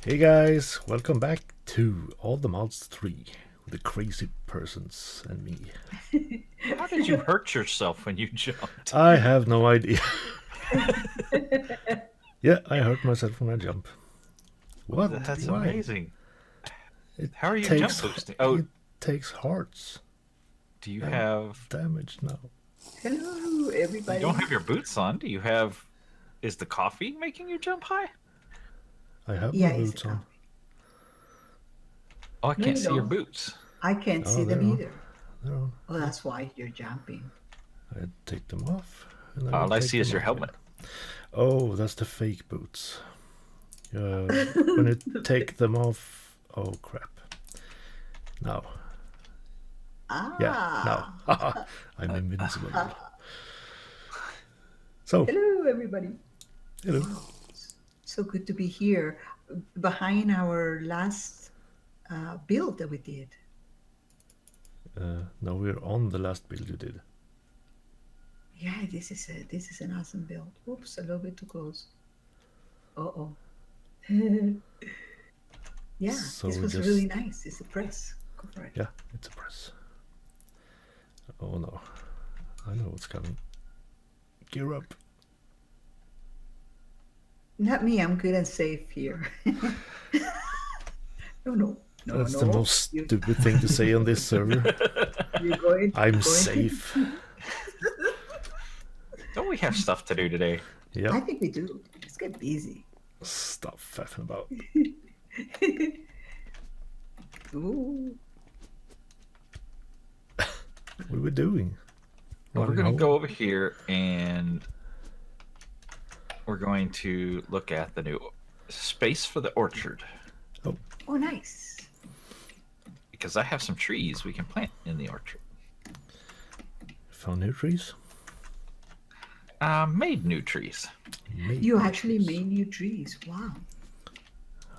Hey guys, welcome back to All the Mods 3 with the crazy persons and me. How did you hurt yourself when you jumped? I have no idea. Yeah, I hurt myself when I jump. What? That's Why? amazing. It How are you takes jump boosting? Oh, it takes hearts do you and have? damage now. Hello, You everybody. don't have your boots on. Do you have? Is the coffee making you jump high? I have Yeah, my it's boots a on. coffee. Oh, I No, can't you see your don't. boots. I can't see Oh, them they're on. either. They're on. Oh, that's why you're jumping. I take them off. And I All will I take see is them your off helmet. again. Oh, that's the fake boots. When you take them off. Oh crap. Now. Yeah, now. I'm invincible. So, Hello, everybody. hello. So good to be here behind our last build that we did. Now we're on the last build you did. Yeah, this is an awesome build. Oops, a little bit too close. Uh-oh. Yeah, So this was just- really nice. It's a press. Go for it. Yeah, it's a press. Oh no. I know what's coming. Gear up. Not me. I'm good and safe here. No. That's the most stupid thing to say on this server. You're going. I'm going safe. Don't we have stuff to do today? I Yep. think we do. Let's get busy. Stop faffing about. Ooh. What are we doing? We're Running going to home? go over here and we're going to look at the new space for the orchard Oh, nice. because I have some trees we can plant in the orchard. Found new trees? Made new trees. Made You new actually trees. made new trees. Wow.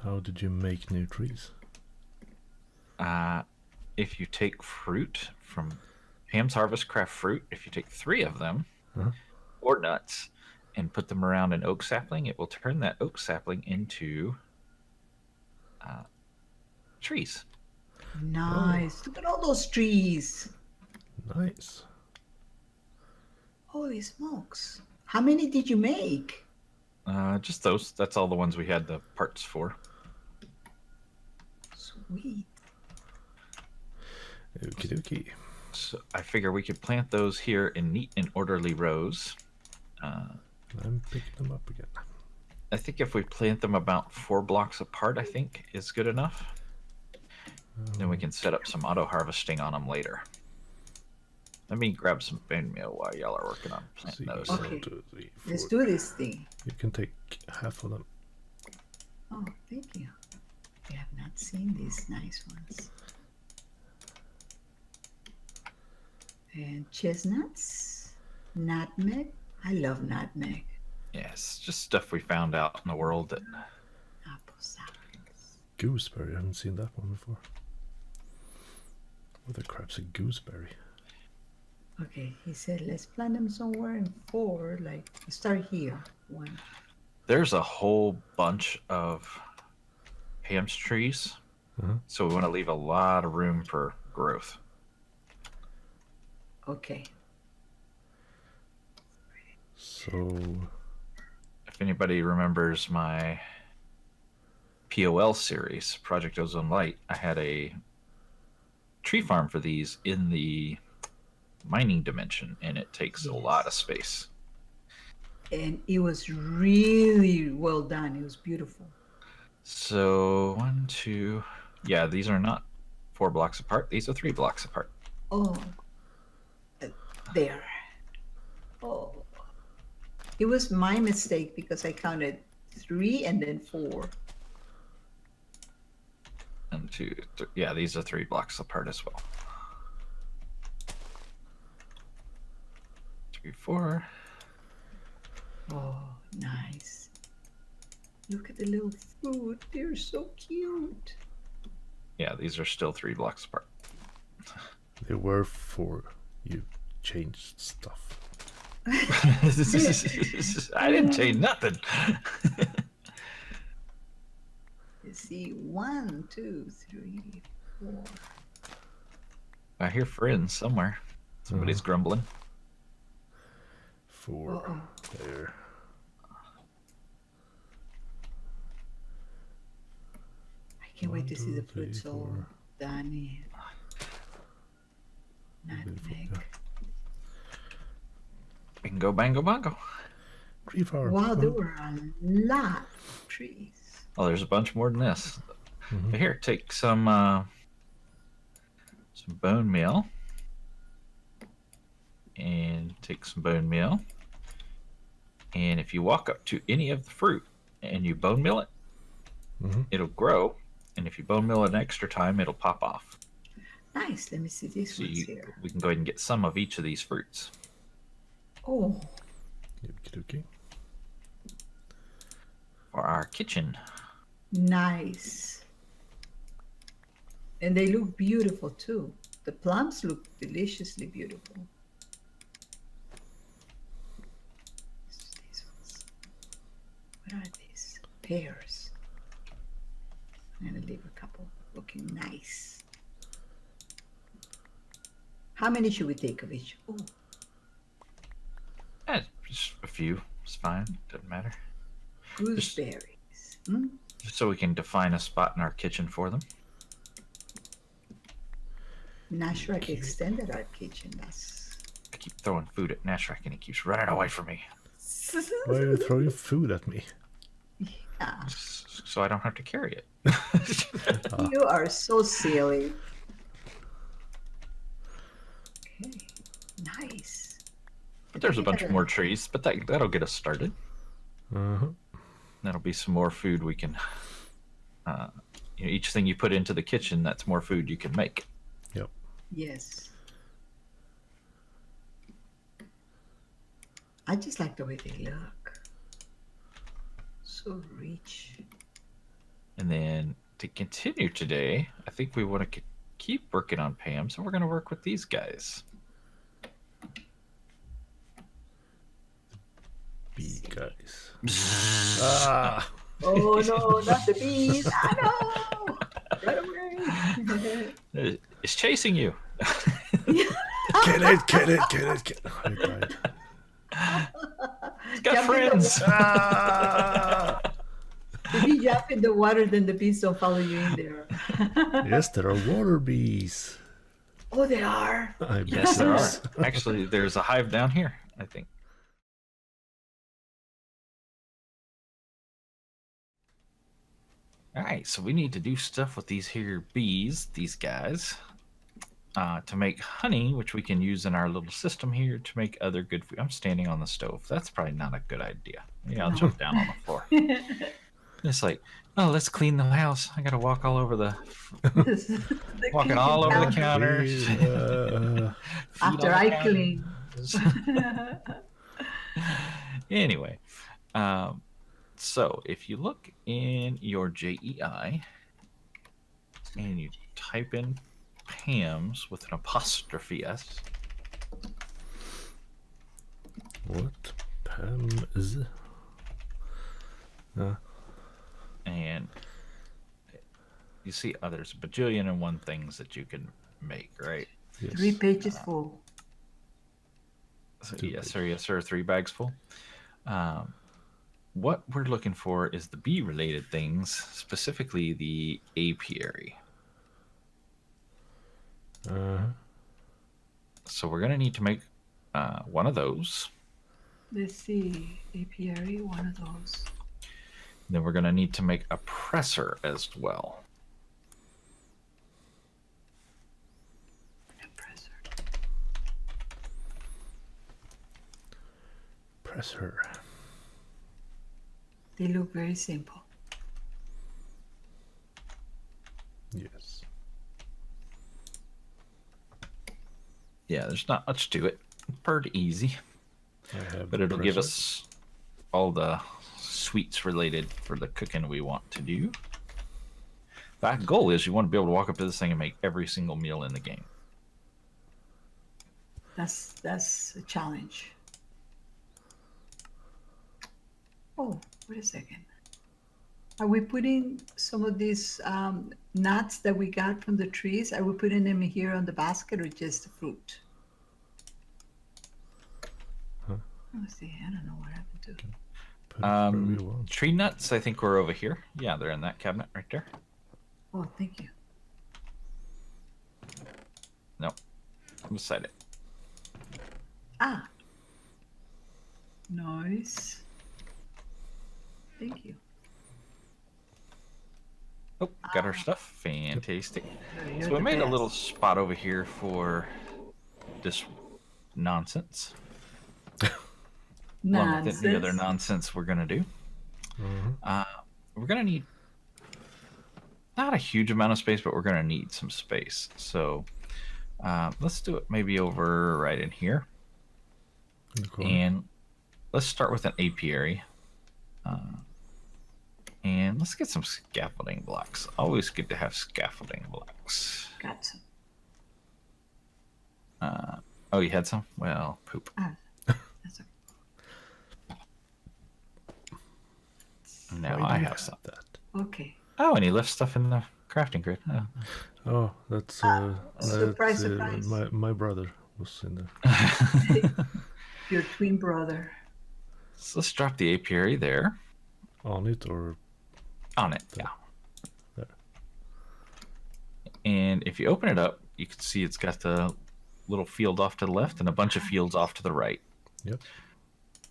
How did you make new trees? If you take fruit from Ham's Harvest Craft fruit, if you take 3 of them Uh-huh. or nuts and put them around an oak sapling, it will turn that oak sapling into trees. Nice. Look at all those trees. Nice. Holy smokes. How many did you make? Just those. That's all the ones we had the parts for. Sweet. Okie dokie. So I figure we could plant those here in neat and orderly rows. I'm picking them up again. I think if we plant them about 4 blocks apart, I think is good enough. Then we can set up some auto harvesting on them later. Let me grab some bone meal while y'all are working on planting those. One, Okay. two, three, Let's four. do this thing. You can take half of them. Oh, thank you. We have not seen these nice ones. And chestnuts, nutmeg. I love nutmeg. Yes, just stuff we found out in the world that Apple saplings. Gooseberry. I haven't seen that one before. What the crap's a gooseberry? Okay, he said let's plant them somewhere in 4. Like start here. 1. there's a whole bunch of Ham's trees. Uh-huh. So we want to leave a lot of room for growth. Okay. So If anybody remembers my POL series, Project Ozone Light, I had a tree farm for these in the mining dimension, and it takes a lot of space. And it was really well done. It was beautiful. So 1, 2, yeah, these are not 4 blocks apart. These are 3 blocks apart. Oh, there. Oh, it was my mistake because I counted 3 and then 4. 1, 2, 3. Yeah, these are 3 blocks apart as well. 3, 4. Oh, nice. Look at the little fruit. They're so cute. Yeah, these are still 3 blocks apart. they were 4. You changed stuff. I didn't change nothing. Let's see. 1, 2, 3, 4. I hear friends somewhere. Somebody's grumbling. 4. Uh-oh. There. I can't wait to see the 1, 2, 3, fruit. So, 4. Danny. Nutmeg. We can go bango bongo. Tree farm. Wow, there were a lot of trees. Oh, there's a bunch more than this. But here, take some bone meal. And take some bone meal. And if you walk up to any of the fruit and you bone meal it, it'll grow. And if you bone meal it an extra time, it'll pop off. Nice. Let me see these ones here. We can go ahead and get some of each of these fruits. Oh, Okay. For our kitchen. nice. And they look beautiful too. The plums look deliciously beautiful. These ones. What are these? Pears. I'm gonna leave a couple looking nice. How many should we take of each? Oh, Just a few. It's fine. Doesn't matter. gooseberries. Just so we can define a spot in our kitchen for them. Gnashrakh extended our kitchen. That's I keep throwing food at Gnashrakh and he keeps running away from me. Why are you throwing food at me? yeah. So I don't have to carry it. You are so silly. Okay, nice. But there's a bunch more trees, but that'll get us started. That'll be some more food we can. Each thing you put into the kitchen, that's more food you can make. Yep. Yes. I just like the way they look. So rich. And then to continue today, I think we want to keep working on Pam, so we're going to work with these guys. Bee guys. Ah! Oh no, not the bees! Ah no! Run away! It's chasing you. Get it. I died. It's got Jump in friends. Ah! If you jump in the water, then the bees don't follow you in there. Yes, there are water bees. Oh, they are. I bet Yes, there yes. are. Actually, there's a hive down here, I think. All right, so we need to do stuff with these here bees, these guys, to make honey, which we can use in our little system here to make other good food. I'm standing on the stove. That's probably not a good idea. Yeah, I'll jump down on the floor. It's like, oh, let's clean the house. I got to walk all over walking all over the counters. After I clean. Anyway, so if you look in your JEI and you type in Pam's with an apostrophe S. What? Pam is? And you see, there's a bajillion and one things that you can make, right? Yes. 3 pages full. So, yes, sir. 3 bags full. What we're looking for is the bee-related things, specifically the apiary. So we're going to need to make one of those. Let's see. Apiary, one of those. Then we're going to need to make a presser as well. Presser. They look very simple. Yes. Yeah, there's not much to it. Pretty easy. But it'll give us all the sweets related for the cooking we want to do. The goal is you want to be able to walk up to this thing and make every single meal in the game. That's a challenge. Oh, wait a second. Are we putting some of these nuts that we got from the trees? Are we putting them here on the basket or just the fruit? Huh? Let's see. I don't know what happened to. Put it wherever you want. Tree nuts, I think, were over here. Yeah, they're in that cabinet right there. Oh, thank you. No, beside it. Ah. Nice. Thank you. Oh, got our stuff. Fantastic. You're So we the made a little best. spot over here for this nonsense. Along with the other Nonsense. nonsense we're going to do. Mhm. We're going to need not a huge amount of space, but we're going to need some space. So let's do it maybe over right in here. In the corner. And let's start with an apiary. And let's get some scaffolding blocks. Always good to have scaffolding blocks. Got some. Oh, you had some? Well, poop. Ah, that's Now Why I do you have some. that? okay. Oh, and he left stuff in the crafting grid. Oh. Oh, that's Surprise, surprise. my brother was in there. Your twin brother. So let's drop the apiary there. On it or On it, yeah. there. And if you open it up, you can see it's got the little field off to the left and a bunch of fields off to the right. Yep.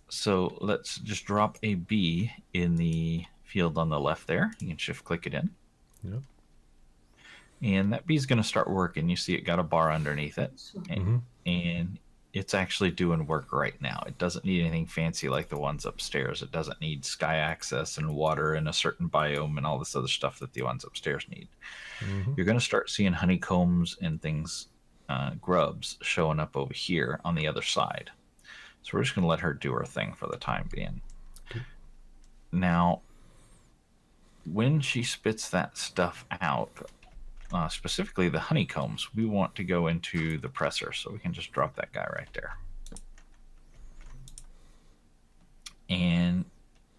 So let's just drop a B in the field on the left there. You can shift click it in. Yep. And that B is going to start working. You see it got a bar underneath it. So, And it's actually doing work right now. It doesn't need anything fancy like the ones upstairs. It doesn't need sky access and water in a certain biome and all this other stuff that the ones upstairs need. You're going to start seeing honeycombs and things, grubs, showing up over here on the other side. So we're just going to let her do her thing for the time being. Okay. Now, when she spits that stuff out, specifically the honeycombs, we want to go into the presser. So we can just drop that guy right there. And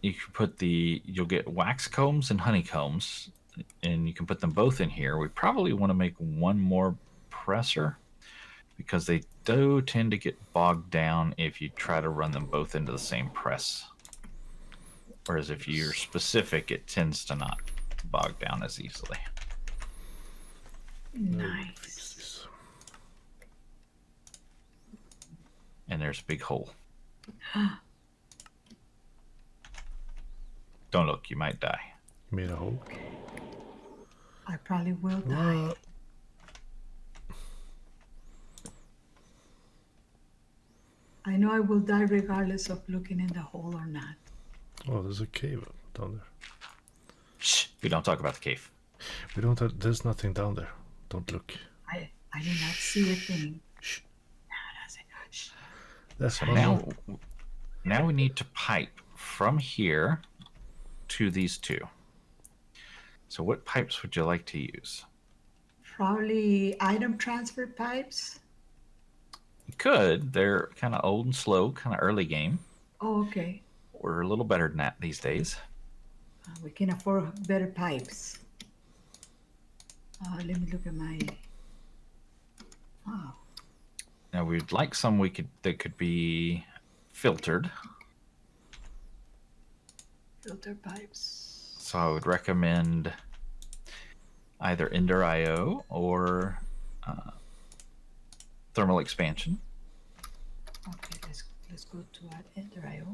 you can put you'll get wax combs and honeycombs, and you can put them both in here. We probably want to make one more presser because they do tend to get bogged down if you try to run them both into the same press. Whereas if you're specific, it tends to not bog down as easily. nice. And there's a big hole. Don't look, you might die. You made a hole. I probably will die. I know I will die regardless of looking in the hole or not. Oh, there's a cave down there. Shh, we don't talk about the cave. We don't have. There's nothing down there. Don't look. I did not see a thing. Shh. No, that's it. Shh. That's So all. now we need to pipe from here to these two. So what pipes would you like to use? Probably item transfer pipes. You could. They're kind of old and slow, kind of early game. Oh, okay. We're a little better than that these days. We can afford better pipes. Let me look at my. Wow. Now we'd like some that could be filtered. Filter pipes. So I would recommend either Ender.io or thermal expansion. Okay, let's go to our Ender.io.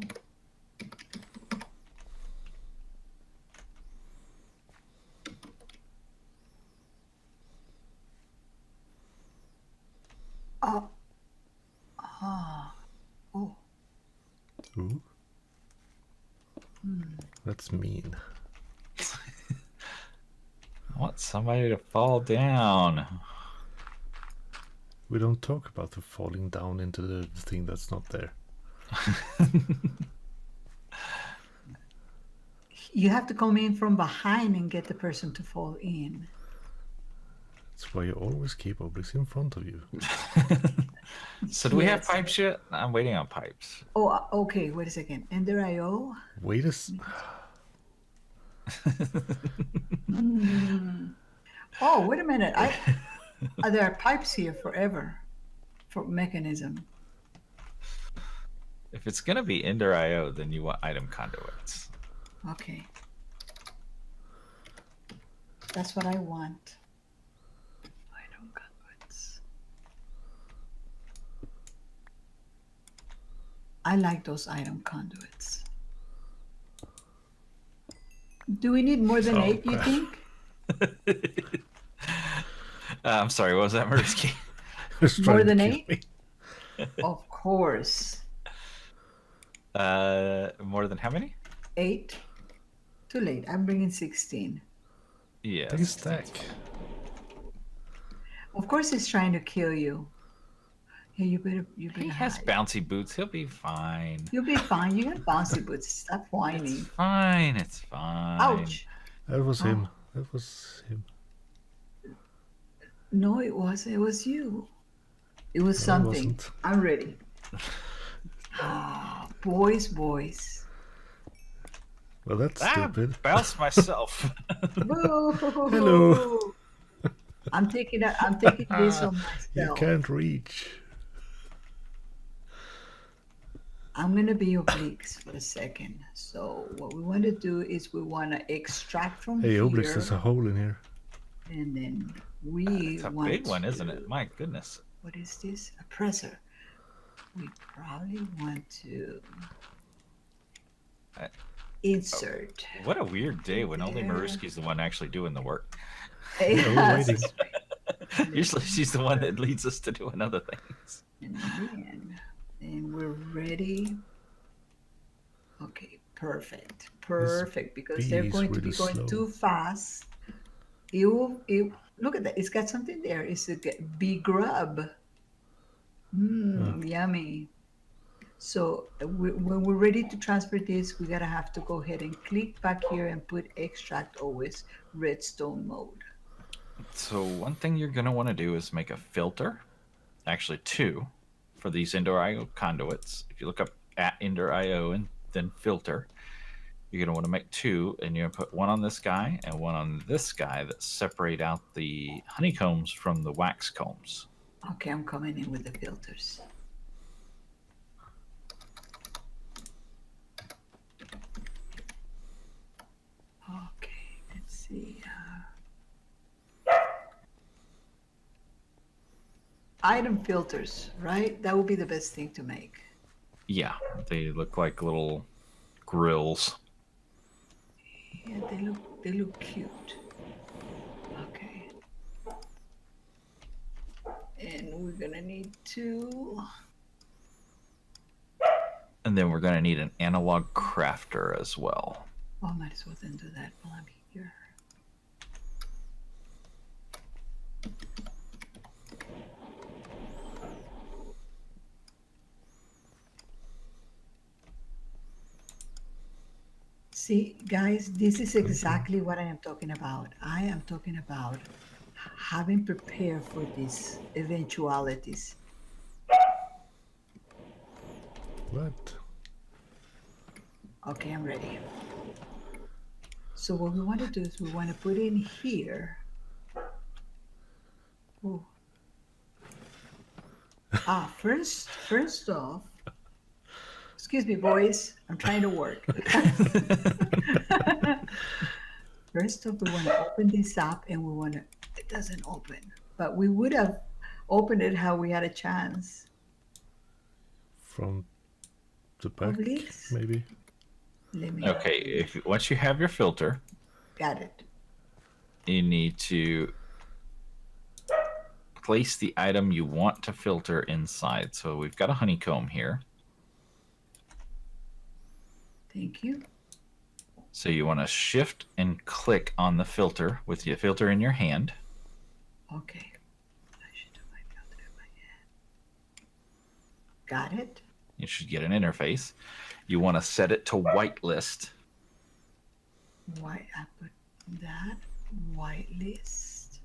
Oh. Ah. Oh. Ooh. That's mean. I want somebody to fall down. We don't talk about the falling down into the thing that's not there. You have to come in from behind and get the person to fall in. That's why you always keep Oblyx in front of you. So do we have Yes. pipes yet? I'm waiting on pipes. Oh, okay. Wait a second. Ender.io. Wait a Mm. Oh, wait a minute. There are pipes here forever for mechanism. If it's gonna be Ender IO, then you want item conduits. Okay. That's what I want. Item conduits. I like those item conduits. Do we need more than Oh, 8, you crap. think? I'm sorry, what was that, Mirrusky? It's More trying to than kill 8? me. Of course. More than how many? 8. Too late. I'm bringing 16. Yeah. Take a stack. Of course he's trying to kill you. Hey, you better He has hide. bouncy boots. He'll be fine. You'll be fine. You got bouncy boots. Stop It's whining. fine. It's fine. Ouch. That was Oh. him. That was him. No, it wasn't. It was you. It was No, it something. wasn't. I'm ready. Boys. Well, that's Ah, stupid. bounced myself. Boo. Hello. I'm taking this on You myself. can't reach. I'm gonna be Oblyx for a second. So what we want to do is we want to extract from Hey, here, Oblyx, there's a hole in here. and then we It's a want big one, isn't to- it? My goodness. What is this? A presser. We probably want to I- insert. What a weird day when only There. Mirrusky's the one actually doing the work. we're waiting. Usually she's the one that leads us to doing other things. And then we're ready. Okay, perfect. Because they're bee's going to be really going slow. too fast. Look at that. It's got something there. It's a bee grub. Yummy. So when we're ready to transfer this, we gotta have to go ahead and click back here and put extract always redstone mode. So one thing you're going to want to do is make a filter. Actually, 2 for these Ender IO conduits. If you look up at Ender IO and then filter, you're going to want to make 2, and you're going to put one on this guy and one on this guy that separate out the honeycombs from the wax combs. Okay, I'm coming in with the filters. Okay, let's see. Item filters, right? That would be the best thing to make. Yeah, they look like little grills. Yeah, they look cute. Okay. And we're gonna need to. And then we're going to need an analog crafter as well. Oh, I might as well then do that while I'm here. See, guys, this is exactly what I am talking about. I am talking about having prepared for these eventualities. What? Okay, I'm ready. So what we want to do is we want to put in here. Oh. First off, excuse me, boys, I'm trying to work. First off, we want to open this up, and we want to. It doesn't open, but we would have opened it how we had a chance. From the back, Oblyx? maybe? Let me. Okay, once you have your filter, Got it. you need to place the item you want to filter inside. So we've got a honeycomb here. Thank you. So you want to shift and click on the filter with your filter in your hand. Okay. I should have my filter in my hand. Got it. You should get an interface. You want to set it to whitelist. Why I put that whitelist.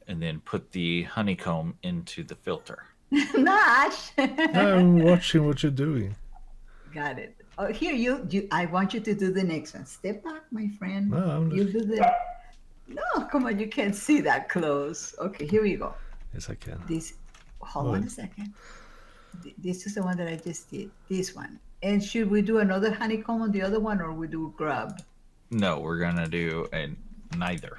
And then put the honeycomb into the filter. Nash. I'm watching what you're doing. Got it. Oh, here you. I want you to do the next one. Step back, my friend. No, I'm You just... do the. No, come on. You can't see that close. Okay, here we go. Yes, I can. This. Hold Oh, on a second. This is the one that I just did. This one. And should we do another honeycomb on the other one, or we do grub? No, we're gonna do a neither.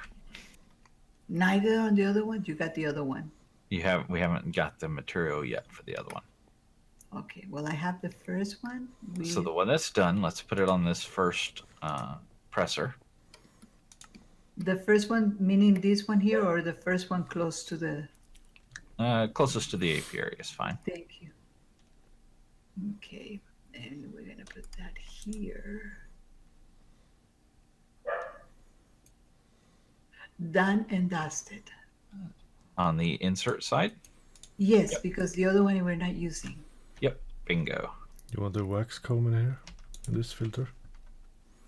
Neither on the other one. You got the other one. We haven't got the material yet for the other one. Okay. Well, I have the first one. So the one that's done, let's put it on this first presser. The first one, meaning this one here, or the first one close to the. Closest to the apiary is fine. Thank you. Okay, and we're gonna put that here. Done and dusted. On the insert side? Yes, Yep. because the other one we're not using. Yep, bingo. You want the wax comb in here? In this filter?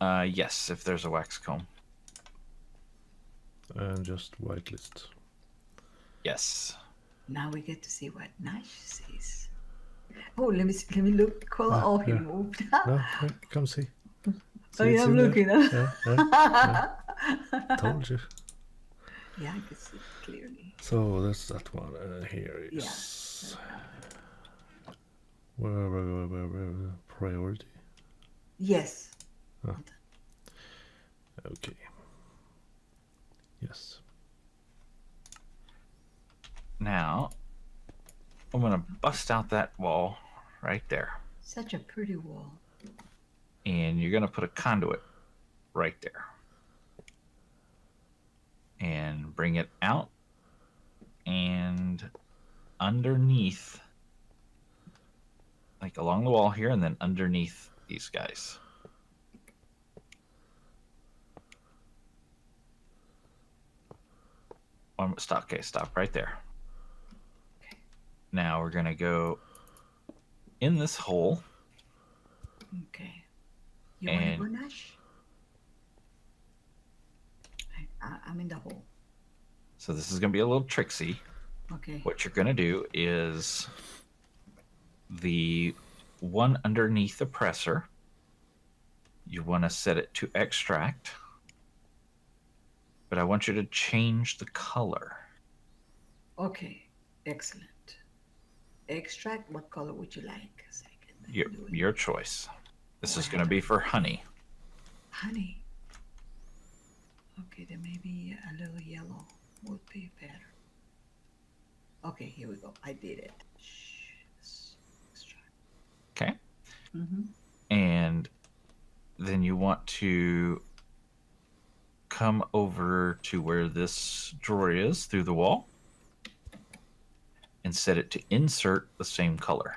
Yes, if there's a wax comb. And just whitelist. Yes. Now we get to see what Nash sees. Oh, let me look. Color. Oh, he yeah. moved. No, yeah, come see. Oh, See, yeah, it's I'm in there. looking. Yeah. Told you. Yeah, I can see it clearly. So that's that one. Here is... Where priority? Yes. Okay. Yes. Now, I'm going to bust out that wall right there. Such a pretty wall. And you're going to put a conduit right there. And bring it out and underneath, like along the wall here, and then underneath these guys. Stop. Okay, stop right there. Okay. Now we're gonna go in this hole. Okay. You want to go, Nash? I'm in the hole. So this is gonna be a little tricksy. Okay. What you're gonna do is the one underneath the presser, you want to set it to extract, but I want you to change the color. Okay. Excellent. Extract. What color would you like? A second. Your choice. This is going to be for honey. Honey. Okay, then maybe a little yellow would be better. Okay, here we go. I did it. Extract. Okay. Mm-hmm. And then you want to come over to where this drawer is through the wall and set it to insert the same color.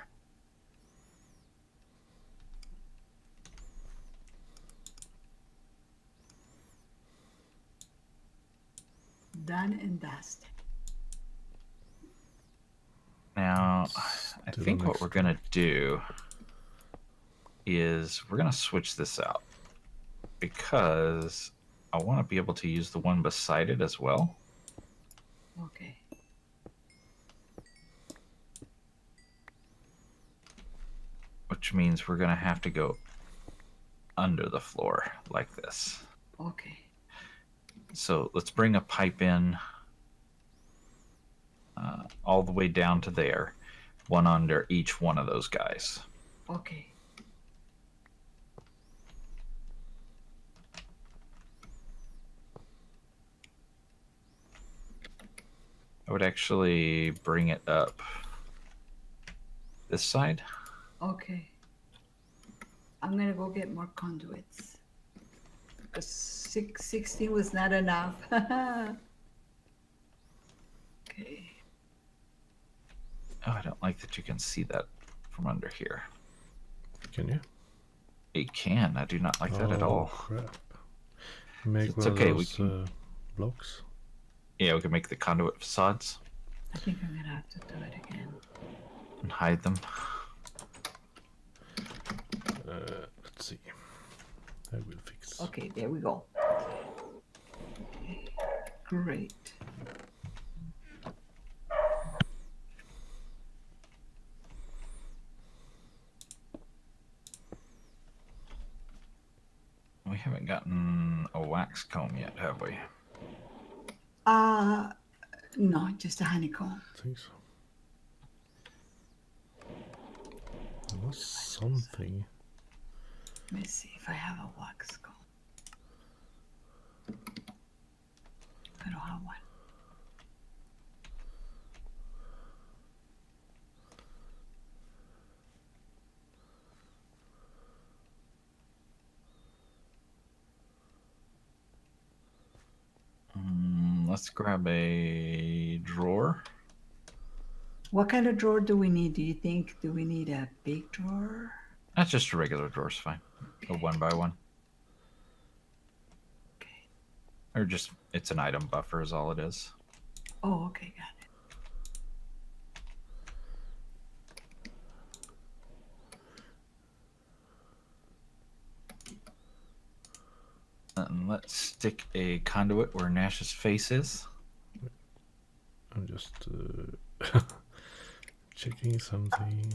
Done and dusted. Now, I Do the think what next we're going to do is we're going to switch this out because I want to be able to use the one beside it as well. Okay. Which means we're going to have to go under the floor like this. Okay. So let's bring a pipe in all the way down to there, one under each one of those guys. Okay. I would actually bring it up this side. Okay. I'm gonna go get more conduits. Because 16 was not enough. Okay. Oh, I don't like that you can see that from under here. Can you? It can. I do not like that at Oh, all. crap. Make It's one okay, of we those can- blocks. Yeah, we can make the conduit facades I think I'm gonna have to do it again. and hide them. Let's see. I will fix. Okay, there we go. Okay. Great. We haven't gotten a wax comb yet, have we? No, just a honeycomb. I think so. There was something. Let me see if I have a wax comb. I don't have one. Let's grab a drawer. What kind of drawer do we need? Do you think, do we need a big drawer? That's just a regular drawer's fine. A 1x1. Okay. Or just, it's an item buffer is all it is. Oh, okay, got it. And let's stick a conduit where Nash's face is. I'm just checking something.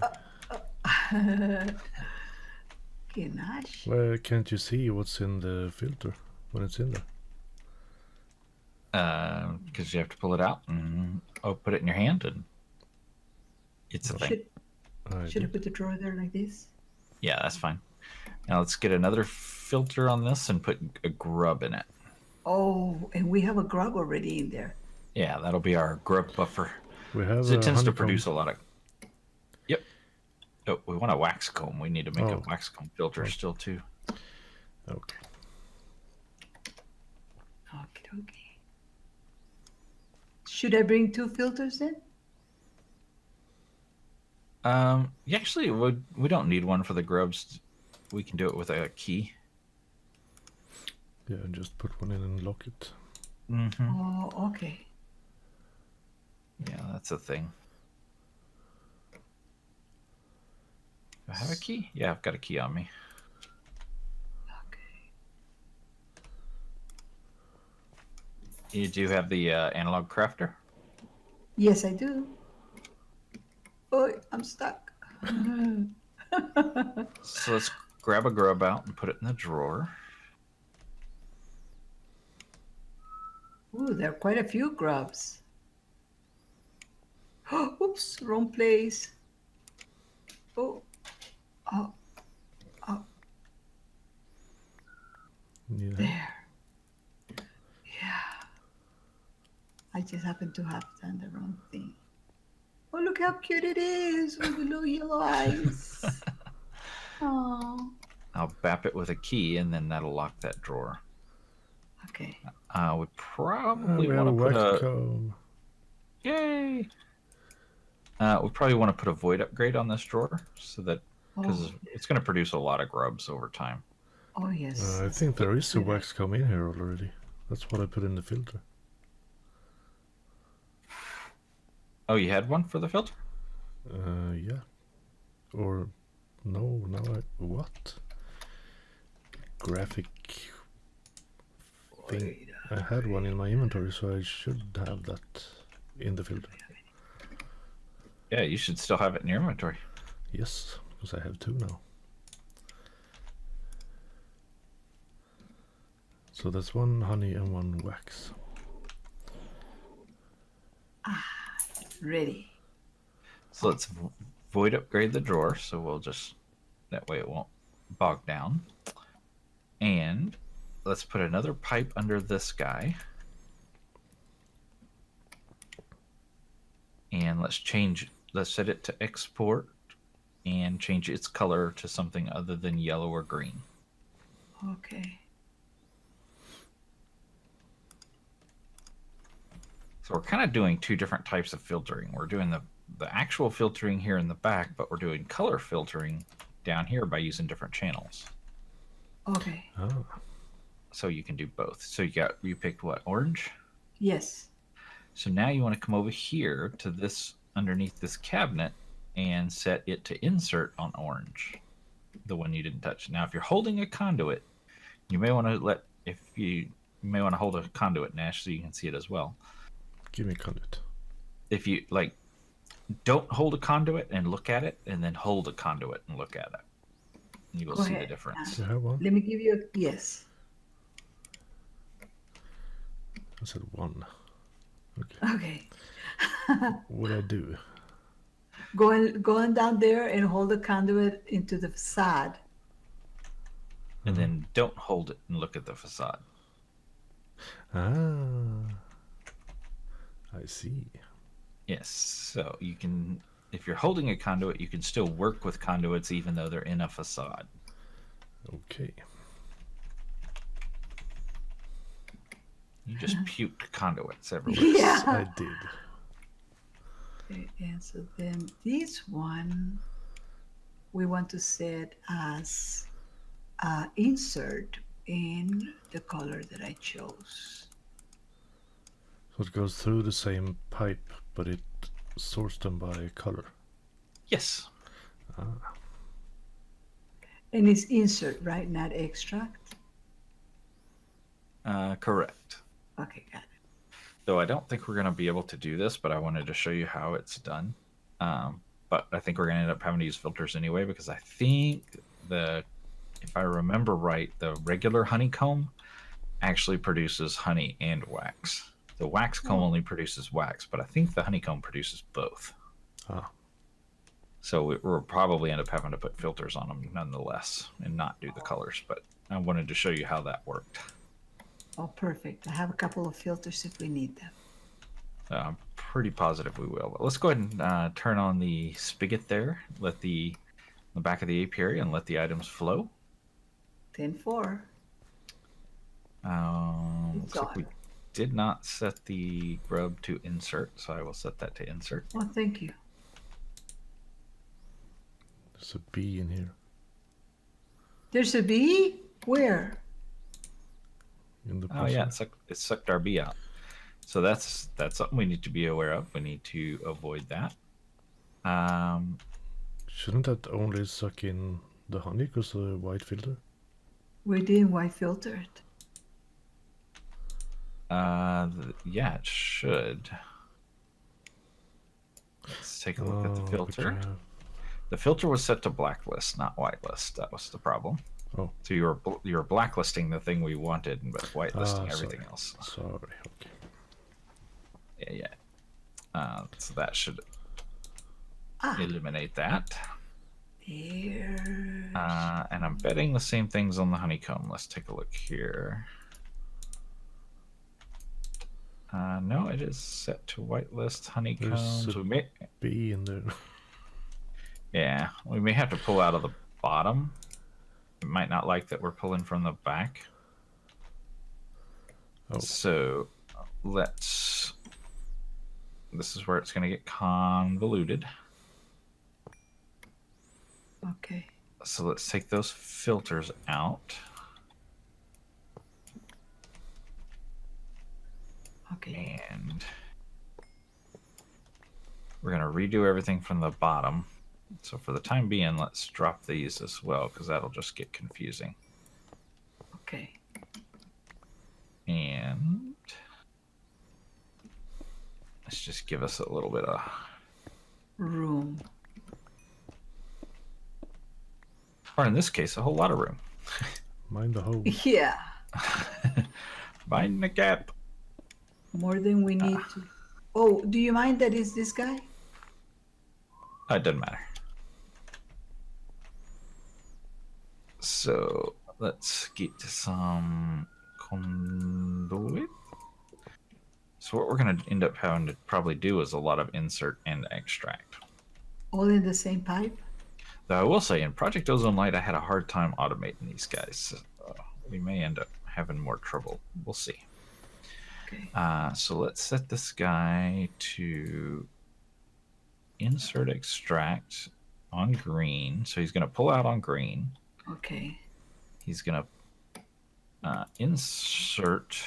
Okay, Nash. Where can't you see what's in the filter when it's in there? Because you have to pull it out and put it in your hand, and it's a thing. Should I put the drawer there like this? Yeah, that's fine. Now let's get another filter on this and put a grub in it. Oh, and we have a grub already in there. Yeah, that'll be our grub buffer. We have. So it tends to honeycomb. produce a lot of. Yep. Oh, we want a wax comb. We need to make a wax comb filter still too. Okay. Okay. Should I bring 2 filters then? Actually, we don't need one for the grubs. We can do it with a key. Yeah, and just put one in and lock it. Mm-hmm. Oh, okay. Yeah, that's a thing. Do I have a key? Yeah, I've got a key on me. Okay. You do have the analog crafter? Yes, I do. Oh, I'm stuck. So let's grab a grub out and put it in the drawer. Ooh, there are quite a few grubs. Oops, wrong place. Oh. Yeah. There. Yeah. I just happened to have done the wrong thing. Oh, look how cute it is with the little yellow eyes. Oh. I'll bap it with a key, and then that'll lock that drawer. Okay. We probably We have want a to put wax a... comb. Yay! We probably want to put a void upgrade on this drawer, so that... Because it's going to produce a lot of grubs over time. Oh, yes. I think there is a wax comb in here already. That's what I put in the filter. Oh, you had one for the filter? Yeah. Or no, now what? Graphic thing. I had one in my inventory, so I should have that in the filter. Yeah, you should still have it in your inventory. Yes, because I have 2 now. So that's 1 honey and 1 wax. Ready. So let's void upgrade the drawer, so we'll just... That way it won't bog down. And let's put another pipe under this guy. And let's set it to export and change its color to something other than yellow or green. Okay. So we're kind of doing 2 different types of filtering. We're doing the actual filtering here in the back, but we're doing color filtering down here by using different channels. Okay. Oh. So you can do both. So you picked what, orange? Yes. So now you want to come over here to this, underneath this cabinet, and set it to insert on orange, the one you didn't touch. Now, if you're holding a conduit, you may want to hold a conduit, Nash, so you can see it as well. Give me a conduit. If you don't hold a conduit and look at it, and then hold a conduit and look at it. You will Go see the ahead. difference. You have one? Let me give you a yes. I said one. Okay. Okay. What I do? Going down there and hold the conduit into the facade. And then don't hold it and look at the facade. Ah, I see. Yes, so you can, if you're holding a conduit, you can still work with conduits even though they're in a facade. Okay. You just puked conduits everywhere. Yeah. I did. Okay, and so then this one we want to set as insert in the color that I chose. So it goes through the same pipe, but it sorts them by color. Yes. And it's insert, right? Not extract. Correct. Okay, got it. Though I don't think we're going to be able to do this, but I wanted to show you how it's done. But I think we're going to end up having to use filters anyway, because I think if I remember right, the regular honeycomb actually produces honey and wax. The wax comb only produces wax, but I think the honeycomb produces both. Ah. So we'll probably end up having to put filters on them nonetheless and not do the colors. But I wanted to show you how that worked. Oh, perfect. I have a couple of filters if we need them. I'm pretty positive we will. But let's go ahead and turn on the spigot there. Let the back of the apiary and let the items flow. 10-4. Looks like we did not set the grub to insert, so I will set that to insert. Oh, thank you. There's a bee in here. There's a bee? Where? In the Oh yeah, it sucked our bee out. So that's something we need to be aware of. We need to avoid that. Shouldn't that only suck in the honey because of the white filter? We didn't white filter it. Yeah, it should. Let's take a look at the filter. The filter was set to blacklist, not whitelist. That was the problem. Oh. So you were blacklisting the thing we wanted, but whitelisting everything sorry. else. Sorry. Okay. Yeah. So that should eliminate that. There. And I'm betting the same things on the honeycomb. Let's take a look here. No, it is set to whitelist honeycombs. There's a bee in there. Yeah, we may have to pull out of the bottom. It might not like that we're pulling from the back. Oh. So this is where it's going to get convoluted. Okay. So let's take those filters out. Okay. And we're going to redo everything from the bottom. So for the time being, let's drop these as well, because that'll just get confusing. Okay. And let's just give us a little bit of Room. or in this case, a whole lot of room. Mind the hole. Yeah. Mind the gap. More than we need to. Oh, do you mind that is this guy? It doesn't matter. So let's get to some conduit. So what we're going to end up having to probably do is a lot of insert and extract. All in the same pipe? Though I will say, in Project Ozone Light, I had a hard time automating these guys. We may end up having more trouble. We'll see. Okay. So let's set this guy to insert extract on green. So he's going to pull out on green. Okay. He's going to insert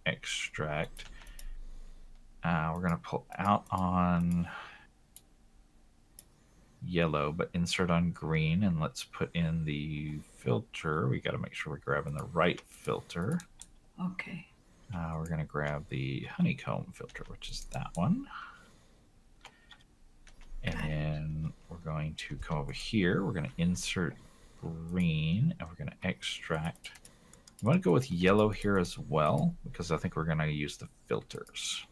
extract. We're going to pull out on yellow, but insert on green. And let's put in the filter. We got to make sure we're grabbing the right filter. Okay. We're going to grab the honeycomb filter, which is that one. And then we're going to come over here. We're going to insert green, and we're going to extract. I'm going to go with yellow here as well, because I think we're going to use the filters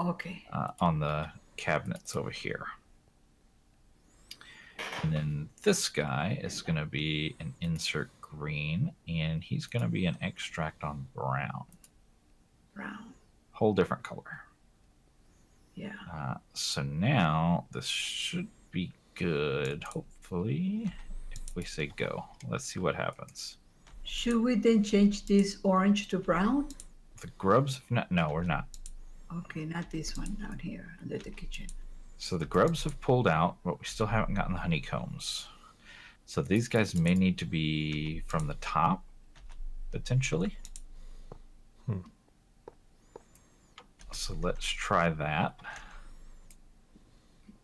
Okay. on the cabinets over here. And then this guy is going to be an insert green, and he's going to be an extract on brown. Brown. Whole different color. Yeah. So now this should be good, hopefully, if we say go. Let's see what happens. Should we then change this orange to brown? The grubs, no, we're not. Okay, not this one down here under the kitchen. So the grubs have pulled out, but we still haven't gotten the honeycombs. So these guys may need to be from the top, potentially. So let's try that.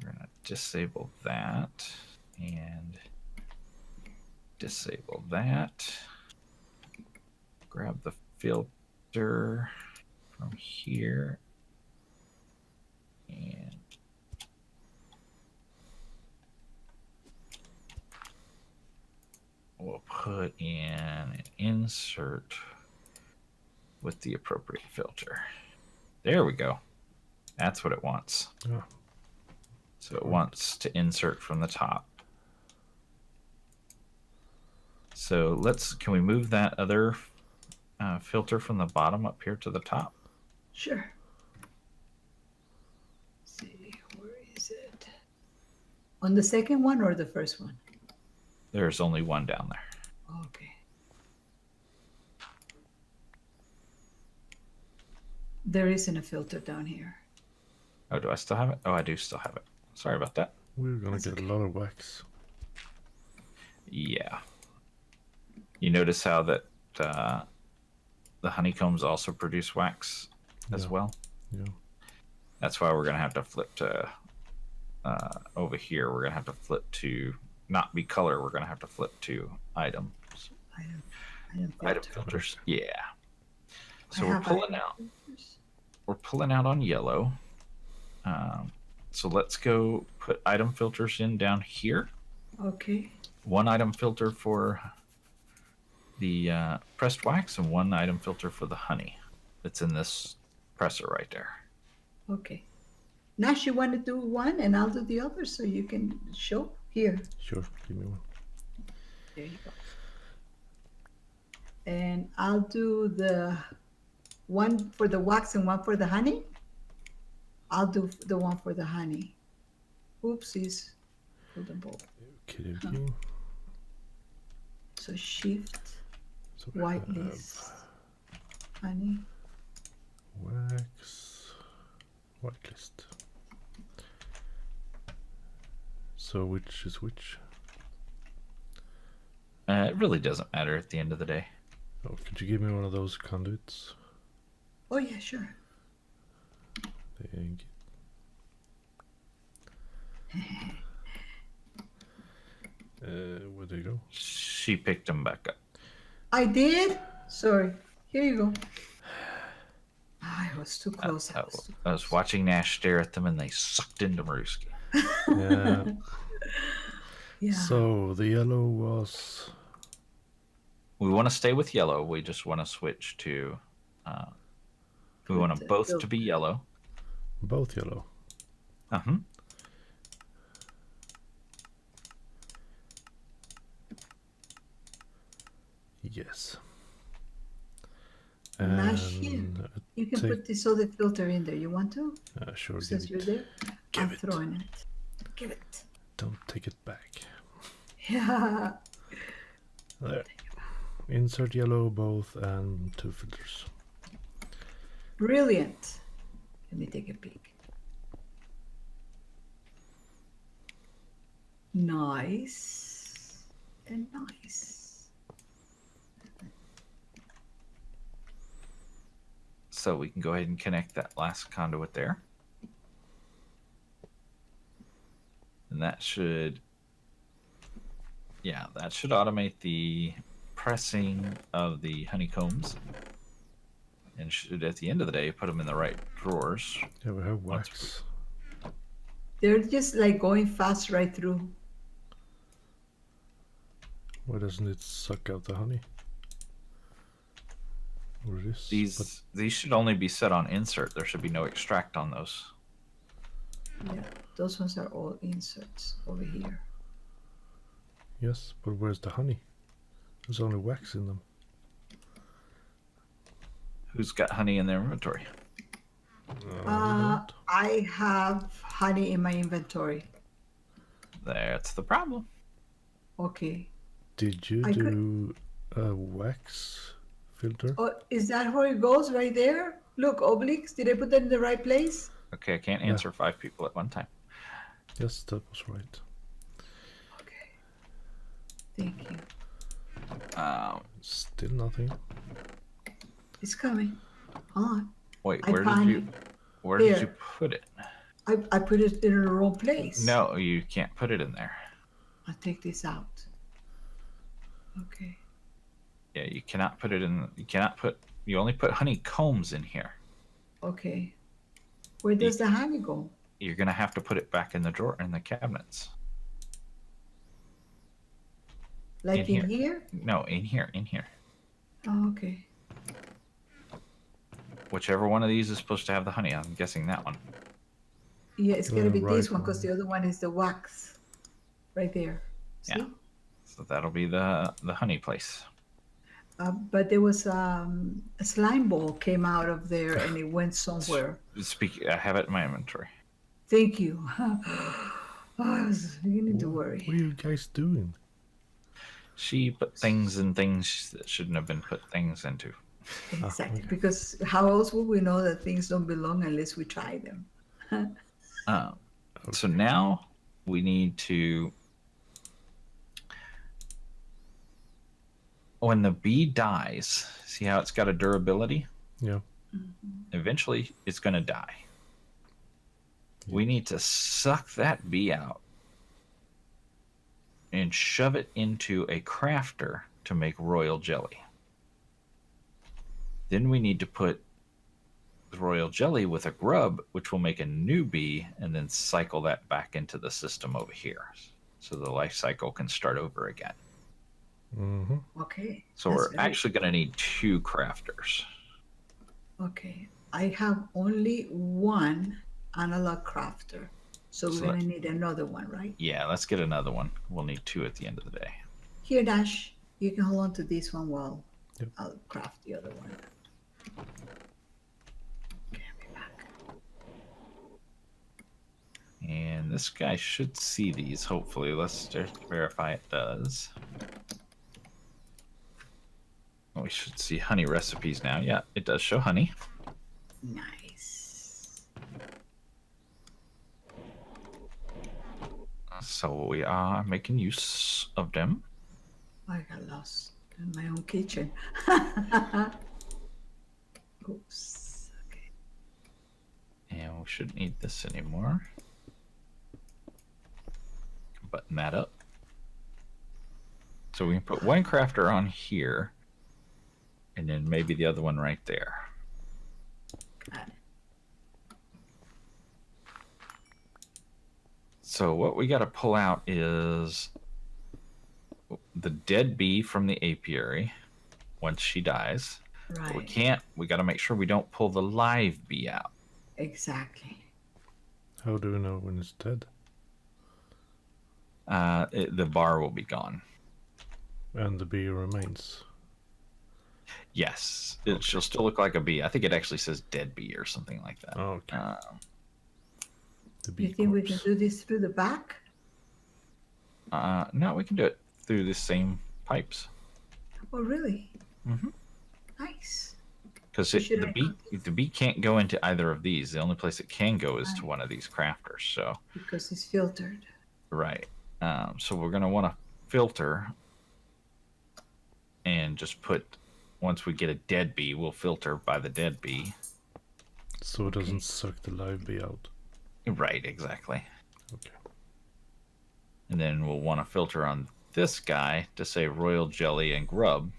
We're going to disable that and disable that. Grab the filter from here and we'll put in an insert with the appropriate filter. There we go. That's what it wants. Yeah. So it wants to insert from the top. So can we move that other filter from the bottom up here to the top? Sure. Let's see, where is it? On the second one or the first one? There's only one down there. Okay. There isn't a filter down here. Oh, do I still have it? Oh, I do still have it. Sorry about that. We're gonna get a lot of wax. Yeah. You notice how that the honeycombs also produce wax as well? Yeah. That's why we're going to have to flip to over here. We're going to have to flip to not be color. We're going to have to flip to items. Item filters. Yeah. So we're pulling out. We're pulling out on yellow. So let's go put item filters in down here. Okay. One item filter for the pressed wax and one item filter for the honey that's in this presser right there. Okay. Nash, you want to do one and I'll do the other so you can show? Here. Sure, give me one. There you go. And I'll do the one for the wax and one for the honey. I'll do the one for the honey. Oopsies. Hold them both. Okay. So shift, So whitelist, honey. Wax, whitelist. So which is which? It really doesn't matter at the end of the day. Oh, could you give me one of those conduits? Oh yeah, sure. Thank you. Where'd they go? She picked them back up. I did? Sorry. Here you go. I was too close. I was watching Nash stare at them and they sucked into Mirrusky. Yeah. Yeah. So the yellow was. We want to stay with yellow. We just want to switch to. We want them both to be yellow. Both yellow. Uh-huh. Yes. Nash, here. And You can take- put this other filter in there. You want to? sure. Since Give you're it. there, Give I'm it. throwing it. Give it. Don't take it back. Yeah. There. Insert yellow both and 2 filters. Brilliant. Let me take a peek. Nice and nice. So we can go ahead and connect that last conduit there. And that should, that should automate the pressing of the honeycombs. And should, at the end of the day, put them in the right drawers. Yeah, we have Once wax. They're just like going fast right through. Why doesn't it suck out the honey? Or this? These should only be set on insert. There should be no extract on those. Yeah, those ones are all inserts over here. Yes, but where's the honey? There's only wax in them. Who's got honey in their inventory? I have honey in my inventory. That's the problem. Okay. Did you do a wax filter? Oh, is that how it goes right there? Look, Oblyx, did I put that in the right place? Okay, I can't answer 5 people at one time. Yes, that was right. Okay. Thank you. Still nothing. It's coming. Hold on. Wait, I where find did you put it? I put it in the wrong place. No, you can't put it in there. I'll take this out. Okay. Yeah, you cannot put it in. You only put honeycombs in here. Okay. Where does the honey go? You're gonna have to put it back in the drawer in the cabinets. Like in here? No, in here. Oh, okay. Whichever one of these is supposed to have the honey. I'm guessing that one. Yeah, it's gonna be right this one because one. the other one is the wax. Right there. See? Yeah. So that'll be the honey place. But there was a slime ball came out of there and it went somewhere. I have it in my inventory. Thank you. Oh, I was beginning to worry. What are you guys doing? She put things in things that shouldn't have been put things into. Exactly. okay. Because how else would we know that things don't belong unless we try them? So now we need to. When the bee dies, see how it's got a durability? Yeah. Eventually, it's going to die. We need to suck that bee out and shove it into a crafter to make royal jelly. Then we need to put the royal jelly with a grub, which will make a new bee, and then cycle that back into the system over here. So the life cycle can start over again. Mm-hmm. Okay. So that's we're very- actually going to need 2 crafters. Okay. I have only one analog crafter. So we're So going to need another one, right? Yeah, let's get another one. We'll need 2 at the end of the day. Here, Dash, you can hold on to this one while Yep. I'll craft the other one. Okay, I'll be back. And this guy should see these, hopefully. Let's just verify it does. We should see honey recipes now. Yeah, it does show honey. Nice. So we are making use of them. I got lost in my own kitchen. Oops. Okay. And we shouldn't need this anymore. Button that up. So we can put one crafter on here. And then maybe the other one right there. Got it. So what we got to pull out is the dead bee from the apiary once she dies. But Right. we got to make sure we don't pull the live bee out. Exactly. How do we know when it's dead? The bar will be gone. And the bee remains. Yes, she'll still look like a bee. I think it actually says dead bee or something like that. Okay. The You bee think we can corpse. do this through the back? No, we can do it through the same pipes. Oh, really? Mhm. Nice. Because Should the I bee, not use- the bee can't go into either of these. The only place it can go is to Right. one of these crafters. So, Because it's filtered. right. So we're gonna want to filter, and just put. Once we get a dead bee, we'll filter by the dead bee. So it doesn't suck the live bee out. Right. Exactly. Okay. And then we'll want to filter on this guy to say royal jelly and grub.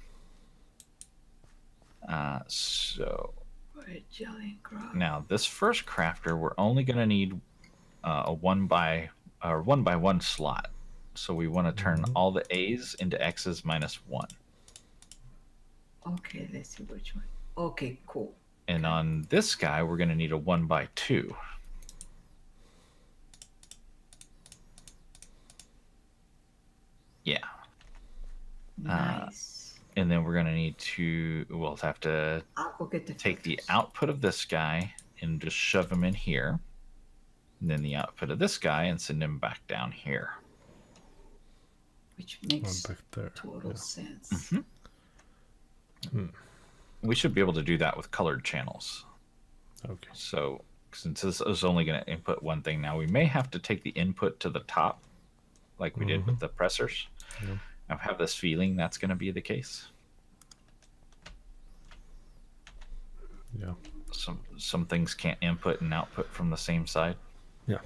So Red jelly and grub. now this first crafter, we're only going to need a 1 by 1 slot. So we want to turn all the A's into X's minus 1. Okay, let's see which one. Okay, cool. And on this guy, we're going to need a 1 by 2. Yeah. Nice. And then we're going to need to, we'll have to I'll go get the take the filters. output of this guy and just shove him in here. And then the output of this guy and send him back down here. Which makes back there. total sense. Mm-hmm. We should be able to do that with colored channels. Okay. So since this is only going to input one thing now, we may have to take the input to the top like we did with the pressers. Yeah. I have this feeling that's going to be the case. Yeah. Some things can't input and output from the same side. Yeah.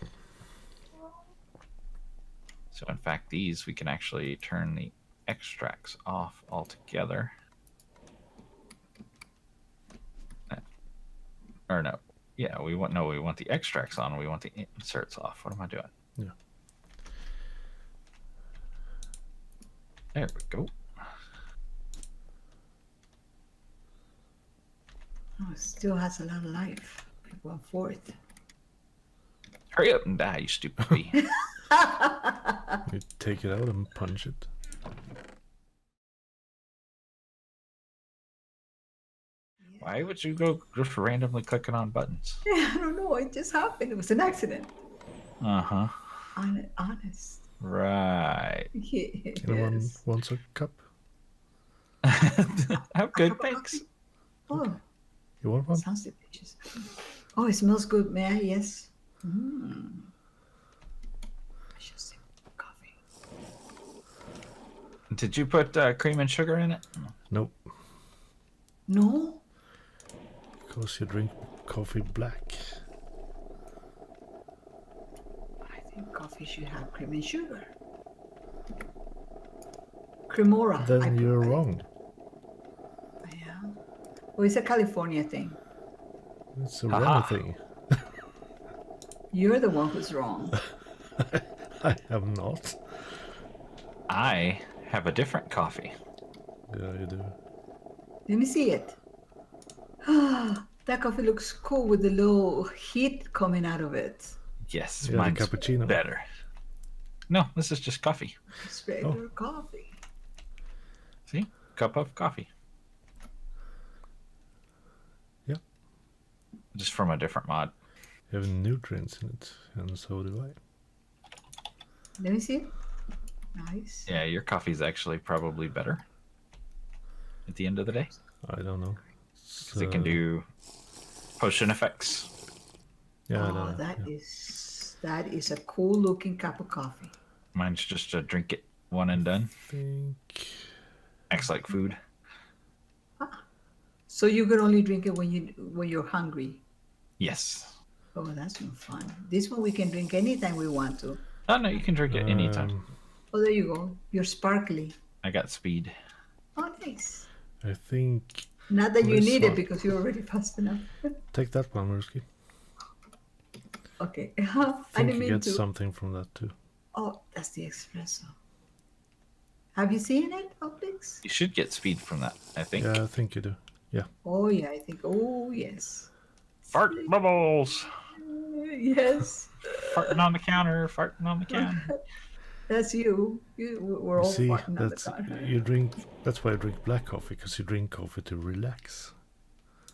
So in fact, these we can actually turn the extracts off altogether. Or no, yeah, we want the extracts on. We want the inserts off. What am I doing? Yeah. There we go. Oh, it still has a lot of life. 1/4. Hurry up and die, you stupid bee. You take it out and punch it. Why would you go just randomly clicking on buttons? I don't know. It just happened. It was an accident. Uh-huh. Honest. Right. Anyone Yes. wants a cup? How good, thanks. Oh, You want one? sounds delicious. Oh, it smells good. May I? Yes. I should sip coffee. Did you put cream and sugar in it? Nope. No? Because you drink coffee black. I think coffee should have cream and sugar. Cremora. I Then put, you're right? wrong. Yeah. Well, it's a California thing. It's a Haha. random thing. You're the one who's wrong. I have not. I have a different coffee. Yeah, you do. Let me see it. That coffee looks cool with the little heat coming out of it. Yes, Yeah, the mine's cappuccino. better. No, this is just coffee. It's regular coffee. See? Cup of coffee. Yeah. Just from a different mod. You have nutrients in it, and so do I. Let me see it. Nice. Yeah, your coffee's actually probably better at the end of the day. I don't know. Because it can do potion effects. Yeah, I Oh, know. that is a cool looking cup of coffee. Mine's just to drink it one and done. Think. Acts like food. So you can only drink it when you're hungry. Yes. Oh, that's no fun. This one we can drink anytime we want to. Oh, no, you can drink it anytime. Oh, there you go. You're sparkly. I got speed. Oh, nice. I think. Not that you This need one. it because you're already fast enough. Take that one, Mirrusky. Okay. I I think didn't you mean get to. something from that too. Oh, that's the espresso. Have you seen it, Oblyx? You should get speed from that, I think. Yeah, I think you do. Yeah. Oh, yeah, I think. Oh, yes. Fart bubbles. Yes. Farting on the counter. Farting on the counter. That's you. We're You all see, farting on the that's counter. you drink. That's why I drink black coffee, because you drink coffee to relax.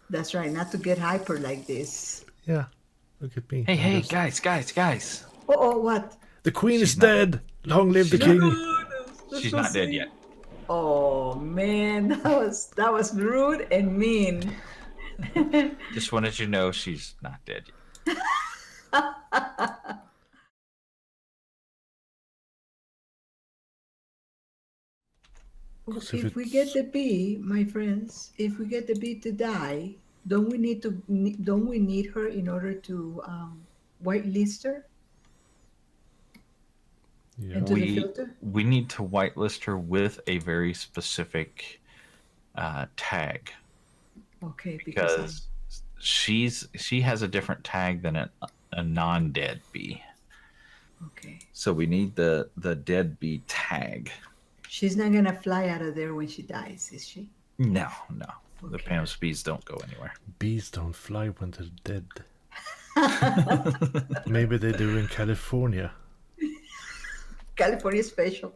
That's right. Not to get hyper like this. Yeah. Look at me. Hey, I'm hey, just- guys. Oh, what? The queen She's is not- dead. Long live the she's king. That's She's so not dead sweet. yet. Oh man, that was rude and mean. Just wanted you to know she's not dead yet. If we get the bee, my friends, if we get the bee to die, don't we need her in order to whitelist her Yeah. into the filter? We need to whitelist her with a very specific tag Okay, because she has a different tag than a non-dead bee. Okay. So we need the dead bee tag. She's not gonna fly out of there when she dies, is she? No, no. The Okay. Pam's bees don't go anywhere. Bees don't fly when they're dead. Maybe they do in California. California special.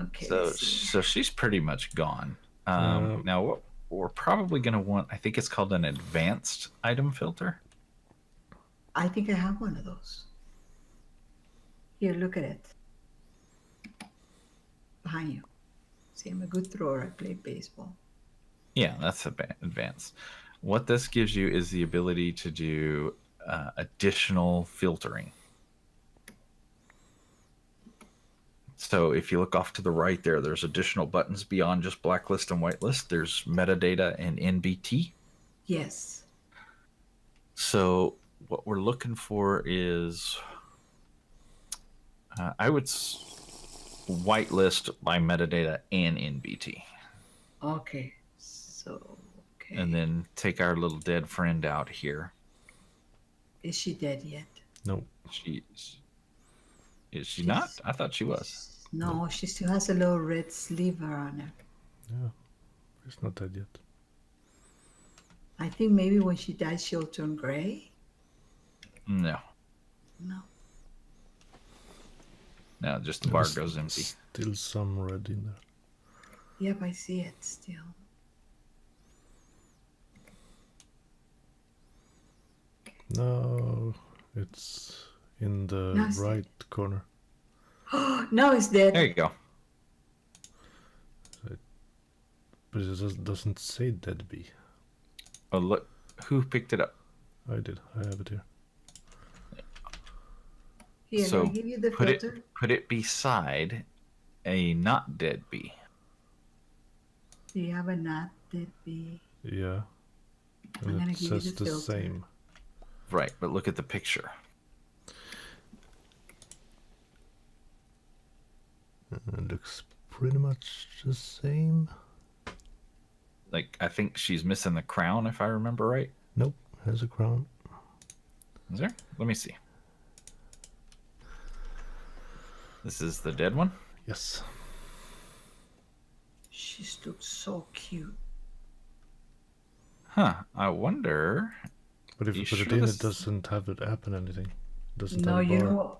Okay. So let's see. so she's pretty much gone. Now what we're probably going to want, I think it's called an advanced item filter. I think I have one of those. Here, look at it. Behind you. See, I'm a good thrower. I play baseball. Yeah, that's advanced. What this gives you is the ability to do additional filtering. So if you look off to the right there, there's additional buttons beyond just blacklist and whitelist. There's metadata and NBT. Yes. So what we're looking for is, I would whitelist by metadata and NBT. Okay. So, okay. And then take our little dead friend out here. Is she dead yet? No. Is she not? I thought she was. No, she still has a little red sliver on her. Yeah. It's not dead yet. I think maybe when she dies, she'll turn gray. No. No, just the bar There's goes empty. Still some red in there. Yep, I see it still. No, it's in the No, it's right corner. No, it's dead. There you go. But it doesn't say dead bee. Oh, look. Who picked it up? I did. I have it here. Here, So I'll give you the put filter. it beside a not dead bee. Do you have a not dead bee? Yeah. I'm And gonna it give you says the the filter. same. Right, but look at the picture. It looks pretty much the same. Like, I think she's missing the crown, if I remember right. Nope, has a crown. Is there? Let me see. This is the dead one? Yes. She looks so cute. Huh. I wonder. But if You you put it sure in, this- it doesn't have it happen anything. It doesn't No, have a you bar. know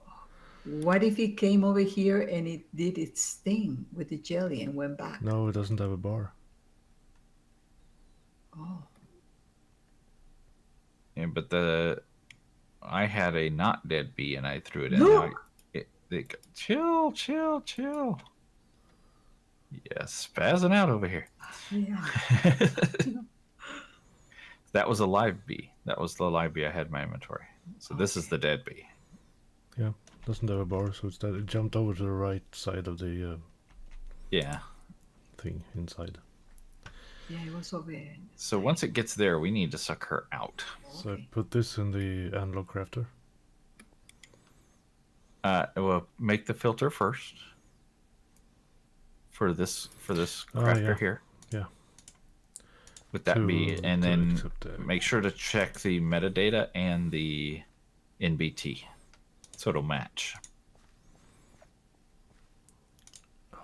what if it came over here and it did its thing with the jelly and went back? No, it doesn't have a bar. Oh, Yeah, but I had a not dead bee and I threw it in. Look! Now chill. Yes, spazzing out over here. yeah. That was a live bee. That was the live bee I had in my inventory. So this is the dead bee. Yeah, doesn't have a bar, so it's that it jumped over to the right side of the Yeah. thing inside. Yeah, it was over there. So once it gets there, we need to suck her out. So I Okay. put this in the analog crafter. We'll make the filter first for this Oh, crafter yeah. here. Yeah. With that bee, and to then accept the- make sure to check the metadata and the NBT, so it'll match.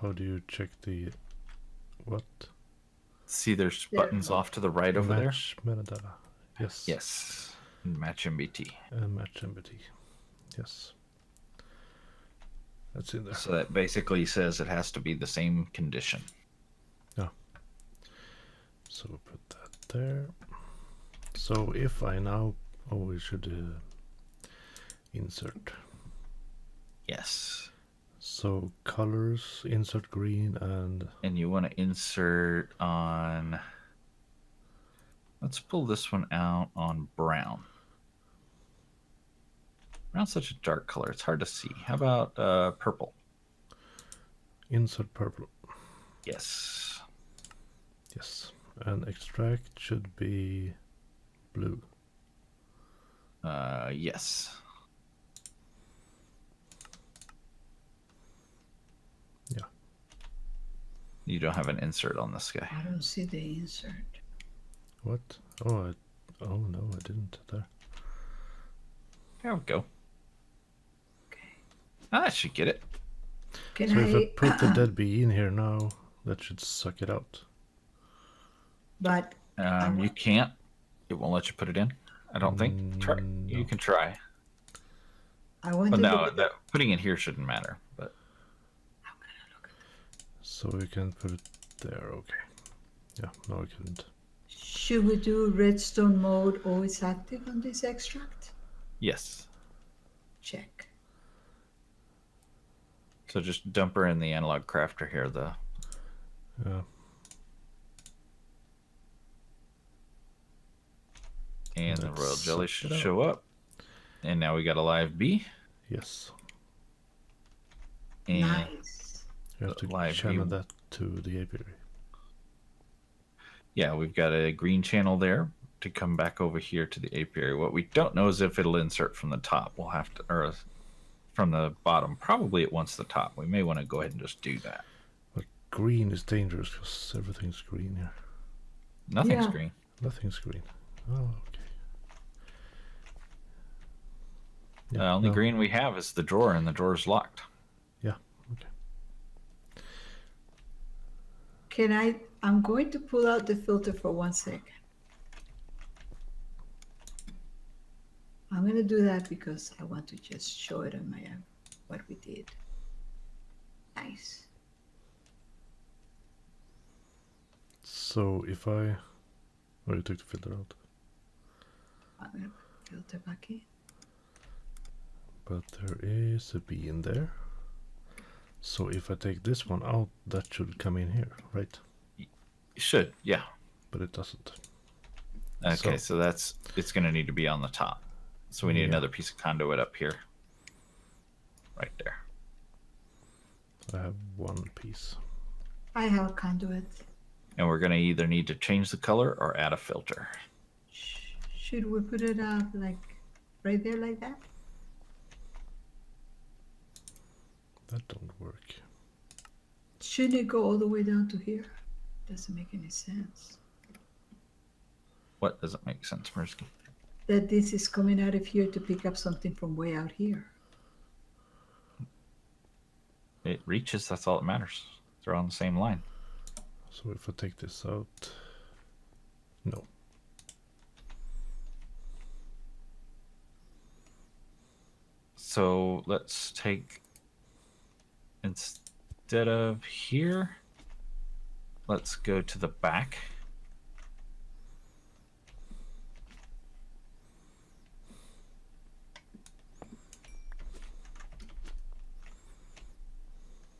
How do you check the what? See, there's There. buttons off to the right over there. Match metadata. Yes. Yes, match NBT. And match MBT. Yes. That's in there. So that basically says it has to be the same condition. So we'll put that there. So if I now, we should insert. Yes, So colors, insert green and and you want to insert on. Let's pull this one out on brown. Brown's such a dark color; it's hard to see. How about purple? insert purple. Yes. Yes. And extract should be blue. Yes. Yeah. You don't have an insert on this guy. I don't see the insert. What? Oh, oh no, I didn't there. There we go. Okay. Ah, that should get it. Can So if I I? put the dead bee in here now, that should suck it out. But You can't. It won't let you put it in. I don't think. Try. You No. can try. I want But to no, look at that putting it here shouldn't matter. But I'm gonna look at So we can put it there. Okay. Yeah. No, I couldn't. Should we do redstone mode always active on this extract? yes. Check. So just dump her in the analog crafter here. Yeah. And the Let's royal jelly suck should it show up. And now we got a live bee. Yes. And Nice. You have to Live channel view. that to the apiary. yeah, we've got a green channel there to come back over here to the apiary. What we don't know is if it'll insert from the top. We'll have to, or from the bottom. Probably it wants the top. We may want to go ahead and just do that. But green is dangerous because everything's green here. Nothing's Yeah. green. Nothing's green. Oh, okay. The Yeah, only no. green we have is the drawer, and the drawer's locked. Yeah. Okay. Can I'm going to pull out the filter for 1 second. I'm going to do that because I want to just show it on my what we did. Nice. So if I... Oh, you took the filter out. I'm going to put filter back in. But there is a bee in there. So if I take this one out, that should come in here, right? You should, yeah. But it doesn't. Okay, so it's going to need to be on the top. So we need Yeah. another piece of conduit up here. Right there. I have one piece. I have a conduit. And we're going to either need to change the color or add a filter. Should we put it up like right there like that? That don't work. Shouldn't it go all the way down to here? Doesn't make any sense. What doesn't make sense, Mirrusky? That this is coming out of here to pick up something from way out here. It reaches, that's all that matters. They're on the same line. So if I take this out... No. So let's take, instead of here, let's go to the back.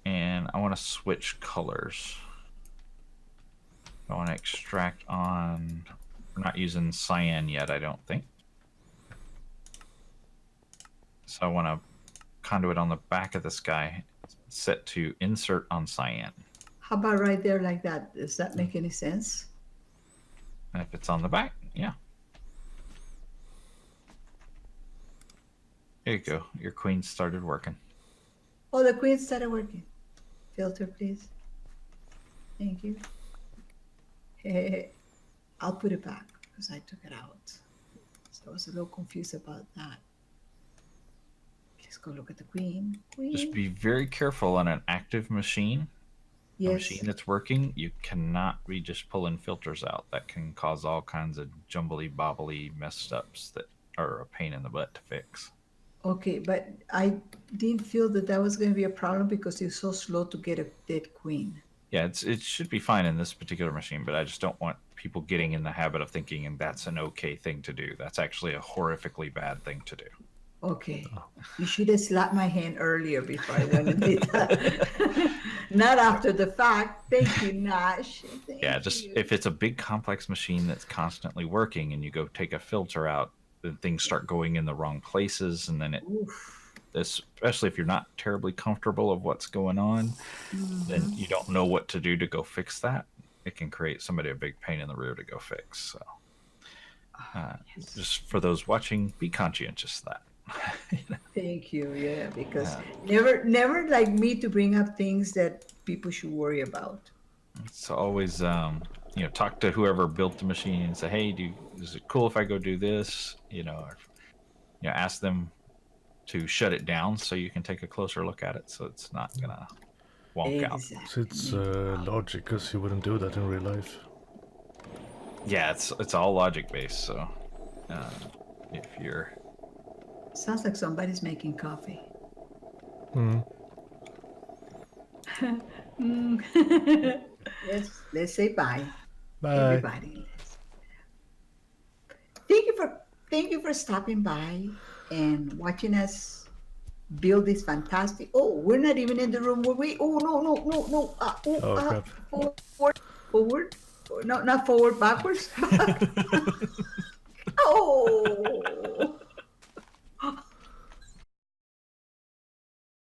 And I want to switch colors. I want to extract on, we're not using cyan yet, I don't think. So I want to conduit on the back of this guy set to insert on cyan. How about right there like that? Does that make any sense? And if it's on the back, yeah. There you go. Your queen started working. Oh, the queen started working. Filter, please. Thank you. Hey, I'll put it back because I took it out. So I was a little confused about that. Let's go look at the queen. Just Queen. be very careful on an active machine. A Yes. machine that's working, you cannot be just pulling filters out. That can cause all kinds of jumbly bobbly messed ups that are a pain in the butt to fix. Okay, but I didn't feel that that was going to be a problem because it's so slow to get a dead queen. Yeah, it should be fine in this particular machine, but I just don't want people getting in the habit of thinking and that's an okay thing to do. That's actually a horrifically bad thing to do. Okay. You should have slapped my hand earlier before I went and did that. Not after the fact. Thank you, Nash. Thank Yeah, just you. if it's a big complex machine that's constantly working and you go take a filter out, then things start going in the wrong places, and then it, Oof. especially if you're not terribly comfortable of what's going on, then you don't know what to do to go fix that. It can create somebody a big pain in the rear to go fix. So, Yes. just for those watching, be conscientious of that. Thank you. Yeah, because Yeah. never like me to bring up things that people should worry about. So always, talk to whoever built the machine and say, hey, is it cool if I go do this? ask them to shut it down so you can take a closer look at it, so it's not gonna wonk out. Exactly. So it's logic, because you wouldn't do that in real life. Yeah, it's all logic based. So if you're Sounds like somebody's making coffee. Hmm. Let's say bye. Bye. Everybody. Thank you for stopping by and watching us build this fantastic. Oh, we're not even in the room where we. Oh no. Oh, crap. Forward. No, not forward. Backwards.